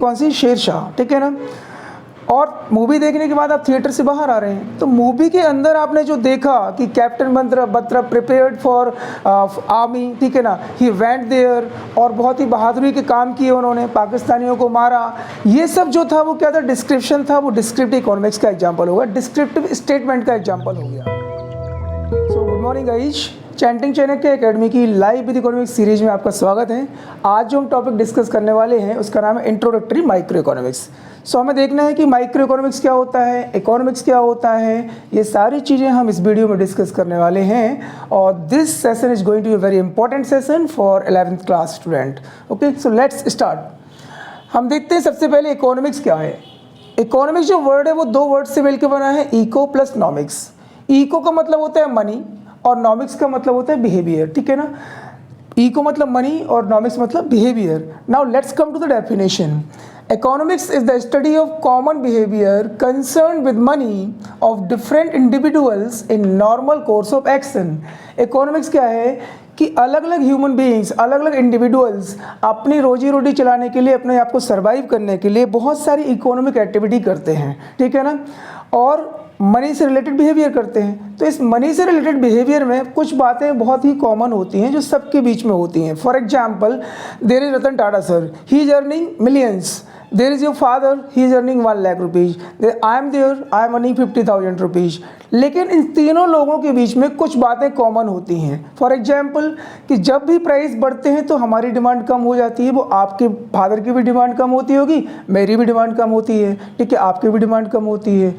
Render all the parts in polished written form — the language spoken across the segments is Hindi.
कौन सी, शेरशाह, ठीक है ना। और मूवी देखने के बाद आप थिएटर से बाहर आ रहे हैं, तो मूवी के अंदर आपने जो देखा कि captain Batra prepared for army, ठीक है ना, ही वेंट देयर, और बहुत ही बहादुरी के काम किए उन्होंने, पाकिस्तानियों को मारा, ये सब जो था वो क्या था, डिस्क्रिप्शन था, वो डिस्क्रिप्टिव इकोनॉमिक्स का एग्जाम्पल होगा, डिस्क्रिप्टिव स्टेटमेंट का एग्जाम्पल हो गया। So good morning guys, chanting Chanakya academy की लाइव विद इकोनॉमिक्स सीरीज में आपका स्वागत है। आज जो हम टॉपिक डिस्कस करने वाले हैं उसका नाम है इंट्रोडक्टरी माइक्रो इकोनॉमिक्स। सो हमें देखना है कि माइक्रो इकोनॉमिक्स क्या होता है, इकोनॉमिक्स क्या होता है, ये सारी चीज़ें हम इस वीडियो में डिस्कस करने वाले हैं। और this session is going to be very important session for 11th class student. Okay, so let's start. हम देखते हैं सबसे पहले इकोनॉमिक्स क्या है। इकोनॉमिक्स जो वर्ड है वो दो वर्ड से मिलकर बना है, इको प्लस नॉमिक्स। इको का मतलब होता है मनी और नॉमिक्स का मतलब होता है बिहेवियर, ठीक है ना। इको मतलब मनी और नॉमिक्स मतलब behaviour. Now let's come to the definition. Economics is the study of common behavior concerned with money of different individuals in normal course of action. Economics क्या है कि अलग अलग ह्यूमन बीइंग्स, अलग अलग इंडिविजुअल्स अपनी रोजी रोटी चलाने के लिए, अपने आप को सर्वाइव करने के लिए बहुत सारी इकोनॉमिक एक्टिविटी करते हैं, ठीक है ना, और मनी से रिलेटेड बिहेवियर करते हैं। तो इस मनी से रिलेटेड बिहेवियर में कुछ बातें बहुत ही कॉमन होती हैं जो सबके बीच में होती हैं। For example, there is Ratan Tata sir, he is earning millions. There is your father, he is earning 1 lakh rupees. I am there, I am earning 50,000 rupees. लेकिन इन तीनों लोगों के बीच में कुछ बातें कॉमन होती हैं। फॉर एग्जाम्पल कि जब भी प्राइस बढ़ते हैं तो हमारी डिमांड कम हो जाती है, वो आपके फादर की भी डिमांड कम होती होगी, मेरी भी डिमांड कम होती है, ठीक है, आपकी भी डिमांड कम होती है।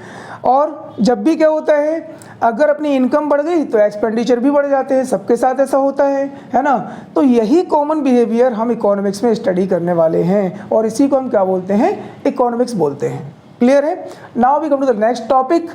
और जब भी क्या होता है, अगर अपनी इनकम बढ़ गई तो एक्सपेंडिचर भी बढ़ जाते हैं, सबके साथ ऐसा होता है ना। तो यही कॉमन बिहेवियर हम इकोनॉमिक्स में स्टडी करने वाले हैं और इसी को हम क्या बोलते हैं, इकोनॉमिक्स बोलते हैं। क्लियर है। Now we come to the next topic.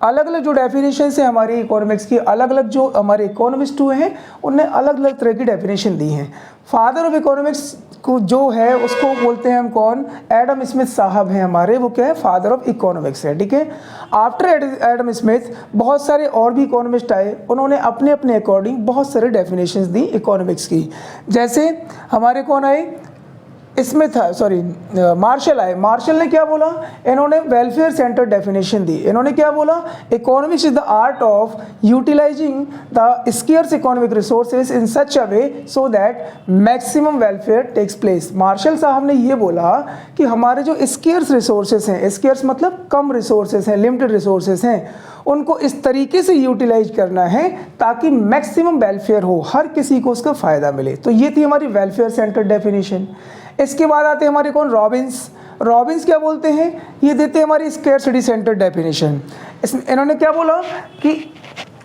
अलग अलग जो डेफिनेशन है हमारी इकोनॉमिक्स की, अलग अलग जो हमारे इकोनॉमिस्ट हुए हैं उनने अलग अलग तरह की डेफिनेशन दी हैं। फादर ऑफ इकोनॉमिक्स को जो है उसको बोलते हैं हम कौन, एडम स्मिथ साहब हैं हमारे, वो क्या है, फादर ऑफ इकोनॉमिक्स है, ठीक है। आफ्टर एडम स्मिथ बहुत सारे और भी इकोनॉमिस्ट आए, उन्होंने अपने अपने अकॉर्डिंग बहुत सारे डेफिनेशंस दी इकोनॉमिक्स की। जैसे हमारे कौन आए, स्मिथ है, सॉरी मार्शल आए। मार्शल ने क्या बोला, इन्होंने वेलफेयर सेंटर डेफिनेशन दी। इन्होंने क्या बोला, economics is the art of utilising the scarce economic resources in such a way so that maximum welfare takes place. Marshall साहब ने ये बोला कि हमारे जो स्केर्स रिसोर्सेज हैं, स्केर्स मतलब कम रिसोर्सेज हैं, लिमिटेड रिसोर्सेज हैं, उनको इस तरीके से यूटिलाइज करना है ताकि मैक्सिमम वेलफेयर हो, हर किसी को उसका फ़ायदा मिले। तो ये थी हमारी वेलफेयर सेंटर डेफिनेशन। इसके बाद आते हैं हमारे कौन, रॉबिन्स। रॉबिन्स क्या बोलते हैं, ये देते हैं हमारी स्कैरसिटी सेंटर डेफिनेशन। इसमें इन्होंने क्या बोला कि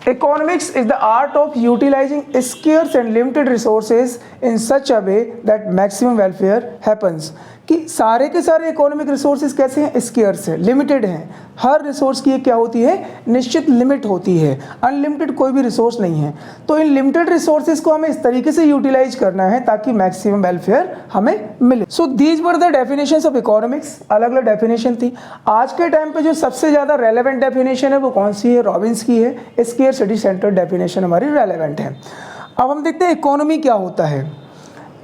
economics is the art of utilising scarce and limited resources in such a way that maximum welfare happens. कि सारे के सारे इकोनॉमिक रिसोर्सेज कैसे हैं, स्केर्स हैं, लिमिटेड हैं। हर रिसोर्स की एक क्या होती है, निश्चित लिमिट होती है, अनलिमिटेड कोई भी रिसोर्स नहीं है। तो इन लिमिटेड रिसोर्सेज को हमें इस तरीके से यूटिलाइज करना है ताकि मैक्सिमम वेलफेयर हमें मिले। So these were the definitions of economics. अलग अलग डेफिनेशन थी। आज के टाइम पे जो सबसे ज़्यादा रेलेवेंट डेफिनेशन है वो कौन सी है, रॉबिन्स की है। स्केरसिटी सेंटर डेफिनेशन हमारी रेलेवेंट है। अब हम देखते हैं इकोनॉमी क्या होता है।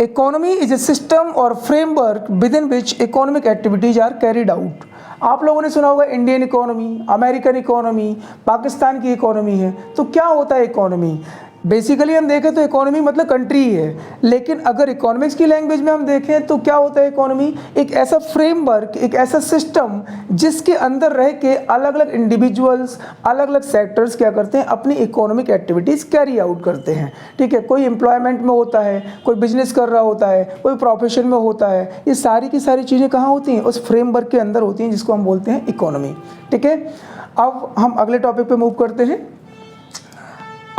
इकोनॉमी इज ए सिस्टम और framework within which economic activities are carried out. आप लोगों ने सुना होगा Indian economy, American economy, Pakistan की इकोनॉमी है। तो क्या होता है इकोनॉमी, बेसिकली हम देखें तो इकोनॉमी मतलब कंट्री ही है, लेकिन अगर इकोनॉमिक्स की लैंग्वेज में हम देखें तो क्या होता है इकोनॉमी, एक ऐसा फ्रेमवर्क, एक ऐसा सिस्टम जिसके अंदर रह के अलग अलग इंडिविजुअल्स, अलग अलग सेक्टर्स क्या करते हैं, अपनी इकोनॉमिक एक्टिविटीज़ कैरी आउट करते हैं, ठीक है। कोई एम्प्लॉयमेंट में होता है, कोई बिजनेस कर रहा होता है, कोई प्रोफेशन में होता है, ये सारी की सारी चीज़ें कहाँ होती हैं, उस फ्रेमवर्क के अंदर होती हैं जिसको हम बोलते हैं इकोनॉमी, ठीक है। अब हम अगले टॉपिक पे मूव करते हैं।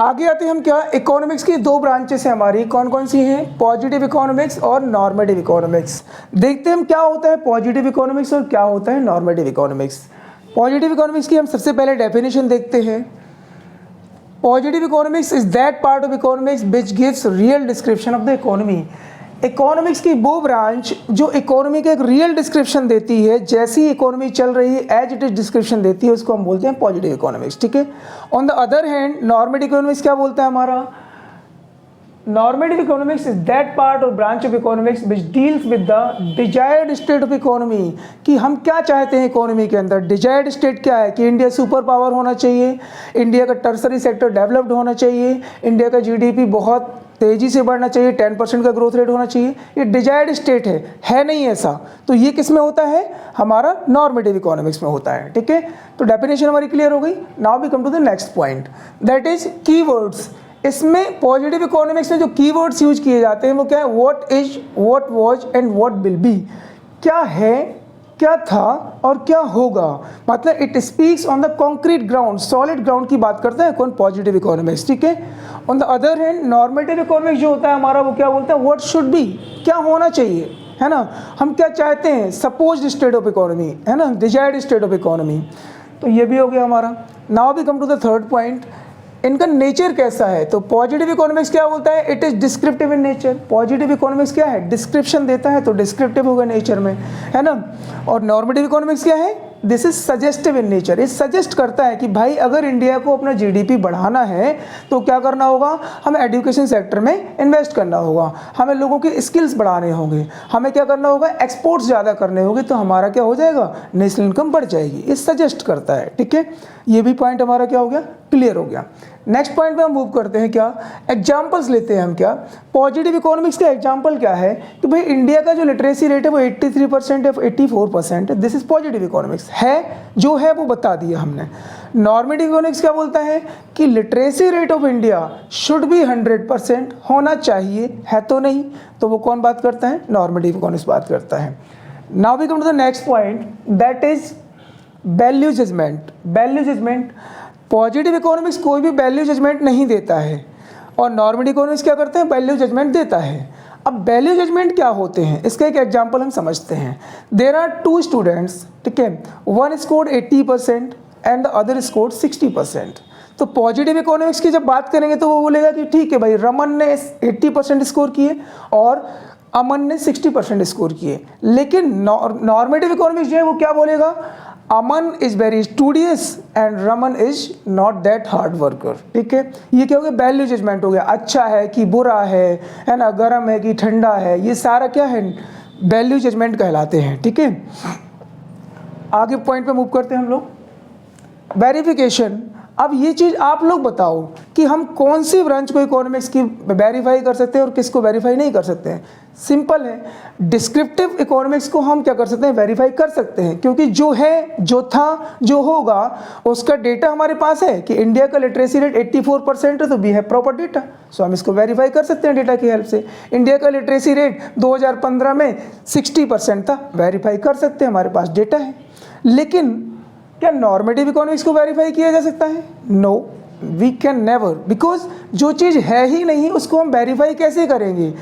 आगे आते हैं हम क्या, इकोनॉमिक्स की दो ब्रांचेस हैं हमारी, कौन कौन सी हैं, पॉजिटिव इकोनॉमिक्स और नॉर्मेटिव इकोनॉमिक्स। देखते हैं हम क्या होता है पॉजिटिव इकोनॉमिक्स और क्या होता है नॉर्मेटिव इकोनॉमिक्स। पॉजिटिव इकोनॉमिक्स की हम सबसे पहले डेफिनेशन देखते हैं। Positive economics is that part of economics which gives real description of the economy. Economics की वो ब्रांच जो इकोनॉमी का एक रियल डिस्क्रिप्शन देती है, जैसी इकोनॉमी चल रही है एज इट इज डिस्क्रिप्शन देती है, उसको हम बोलते हैं पॉजिटिव इकोनॉमिक्स, ठीक है। On the other hand normative economics क्या बोलता है हमारा, normative economics is that part और branch of economics which deals with the desired state of economy, कि हम क्या चाहते हैं इकोनॉमी के अंदर। डिजायर्ड स्टेट क्या है कि इंडिया सुपर पावर होना चाहिए, इंडिया का टर्सरी सेक्टर डेवलप्ड होना चाहिए, इंडिया का जीडीपी बहुत तेज़ी से बढ़ना चाहिए, 10% का ग्रोथ रेट होना चाहिए। ये डिजायर्ड स्टेट है नहीं ऐसा। तो ये किस में होता है, हमारा नॉर्मेटिव इकोनॉमिक्स में होता है। ठीक है, तो डेफिनेशन हमारी क्लियर हो गई। Now we come to the next point, that is keywords. इसमें पॉजिटिव इकोनॉमिक्स में जो कीवर्ड्स यूज किए जाते हैं वो क्या है, what is, what was and what will be. क्या है, क्या था और क्या होगा, मतलब it speaks on the concrete ground, solid ground की बात करता है कौन, पॉजिटिव इकोनॉमिक्स। ठीक है, on the other hand normative economics जो होता है हमारा, वो क्या बोलता है, व्हाट शुड बी, क्या होना चाहिए, है ना, हम क्या चाहते हैं, सपोज्ड स्टेट ऑफ इकोनॉमी, है ना, डिजायर्ड स्टेट ऑफ इकोनॉमी। तो ये भी हो गया हमारा। Now we come to the third point, इनका नेचर कैसा है। तो पॉजिटिव इकोनॉमिक्स क्या बोलता है, it is descriptive in nature. Positive economics क्या है, डिस्क्रिप्शन देता है, तो डिस्क्रिप्टिव होगा नेचर में, है ना। और नॉर्मेटिव इकोनॉमिक्स क्या है, this is suggestive in nature. ये सजेस्ट करता है कि भाई अगर इंडिया को अपना जीडीपी बढ़ाना है तो क्या करना होगा, हमें एजुकेशन सेक्टर में इन्वेस्ट करना होगा, हमें लोगों के स्किल्स बढ़ाने होंगे, हमें क्या करना होगा, एक्सपोर्ट्स ज़्यादा करने होंगे, तो हमारा क्या हो जाएगा, नेशनल इनकम बढ़ जाएगी। ये सजेस्ट करता है। ठीक है, ये भी पॉइंट हमारा क्या हो गया, क्लियर हो गया। नेक्स्ट पॉइंट पे हम मूव करते हैं, क्या एग्जाम्पल्स लेते हैं हम। क्या पॉजिटिव इकोनॉमिक्स का एग्जाम्पल क्या है कि भाई इंडिया का जो लिटरेसी रेट है वो 83% है, 84%, दिस इज पॉजिटिव इकोनॉमिक्स। है जो है वो बता दिया हमने। नॉर्मेटिव इकोनॉमिक्स क्या बोलता है कि literacy rate of India should be 100% होना चाहिए, है तो नहीं, तो वो कौन बात करता है, नॉर्मेटिव इकोनॉमिक्स बात करता है। Now we come to the next point, that is value judgement. Value judgement, positive economics कोई भी वैल्यू जजमेंट नहीं देता है और नॉर्मेटिव इकोनॉमिक्स क्या करते हैं, वैल्यू जजमेंट देता है। अब वैल्यू जजमेंट क्या होते हैं, इसका एक एग्जांपल हम समझते हैं। देयर आर 2 स्टूडेंट्स, ठीक है, one scored 80% and the other scored 60%। तो पॉजिटिव इकोनॉमिक्स की जब बात करेंगे तो वो बोलेगा कि ठीक है भाई, रमन ने 80% स्कोर किए और अमन ने 60% स्कोर किए। लेकिन नॉर्मेटिव इकोनॉमिक्स जो है वो क्या बोलेगा, Aman is very studious and Raman is not that hard worker. ठीक है, ये क्या हो गया, वैल्यू जजमेंट हो गया। अच्छा है कि बुरा है ना, गर्म है कि ठंडा है, ये सारा क्या है, वैल्यू जजमेंट कहलाते हैं। ठीक है, आगे पॉइंट पे मूव करते हैं हम लोग, वेरिफिकेशन। अब ये चीज़ आप लोग बताओ कि हम कौन सी ब्रांच को इकोनॉमिक्स की वेरीफाई कर सकते हैं और किसको वेरीफाई नहीं कर सकते हैं। सिंपल है, डिस्क्रिप्टिव इकोनॉमिक्स को हम क्या कर सकते हैं, वेरीफाई कर सकते हैं, क्योंकि जो है, जो था, जो होगा उसका डेटा हमारे पास है कि इंडिया का लिटरेसी रेट 84% है, तो वी हैव प्रॉपर डेटा, सो हम इसको वेरीफाई कर सकते हैं डेटा की हेल्प से। इंडिया का लिटरेसी रेट 2015 में 60% था, वेरीफाई कर सकते हैं, हमारे पास डेटा है। लेकिन क्या नॉर्मेटिव इकोनॉमिक्स को वेरीफाई किया जा सकता है, no, we can never, because जो चीज़ है ही नहीं उसको हम वेरीफाई कैसे करेंगे,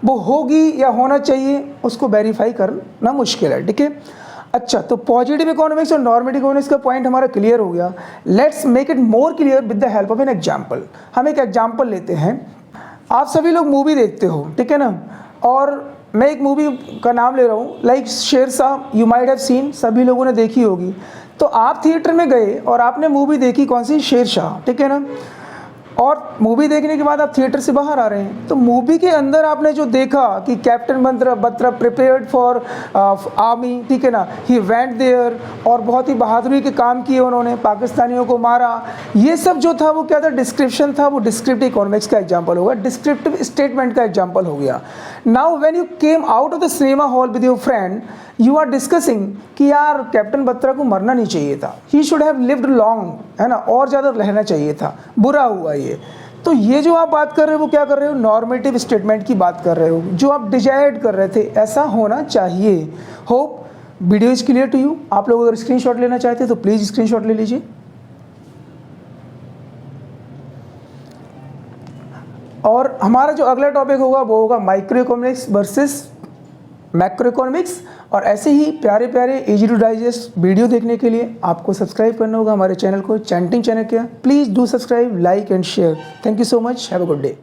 वो होगी या होना चाहिए उसको वेरीफाई करना मुश्किल है। ठीक है, अच्छा, तो पॉजिटिव इकोनॉमिक्स और नॉर्मेटिव इकोनॉमिक्स का पॉइंट हमारा क्लियर हो गया। Let's make it more clear with the help of an example. हम एक एग्जाम्पल लेते हैं। आप सभी लोग मूवी देखते हो, ठीक है ना, और मैं एक मूवी का नाम ले रहा हूँ, like Shershah, you might have seen, सभी लोगों ने देखी होगी। तो आप थिएटर में गए और आपने मूवी देखी, कौन सी, शेरशाह, ठीक है ना, और मूवी देखने के बाद आप थिएटर से बाहर आ रहे हैं, तो मूवी के अंदर आपने जो देखा कि captain Batra prepared for army, ठीक है ना, ही वेंट देयर, और बहुत ही बहादुरी के काम किए उन्होंने, पाकिस्तानियों को मारा, ये सब जो था वो क्या था, डिस्क्रिप्शन था, वो डिस्क्रिप्टिव इकोनॉमिक्स का एग्जांपल होगा, डिस्क्रिप्टिव स्टेटमेंट का एग्जांपल हो गया। Now when you came out of the cinema hall with your friend, you are discussing कि यार कैप्टन बत्रा को मरना नहीं चाहिए था, he should have lived long, है ना, और ज़्यादा रहना चाहिए था, बुरा हुआ ये। तो ये जो आप बात कर रहे हो वो क्या कर रहे हो, नॉर्मेटिव स्टेटमेंट की बात कर रहे हो, जो आप डिजायर्ड कर रहे थे ऐसा होना चाहिए। Hope video is clear to you. आप लोग अगर स्क्रीनशॉट लेना चाहते हैं तो प्लीज़ स्क्रीनशॉट ले लीजिए। और हमारा जो अगला टॉपिक होगा वो होगा micro economics versus macro economics. और ऐसे ही प्यारे प्यारे इजी टू डाइजेस्ट वीडियो देखने के लिए आपको सब्सक्राइब करना होगा हमारे चैनल को, चैंटिंग चैनल के। Please do subscribe, like and share. Thank you so much, have a good day.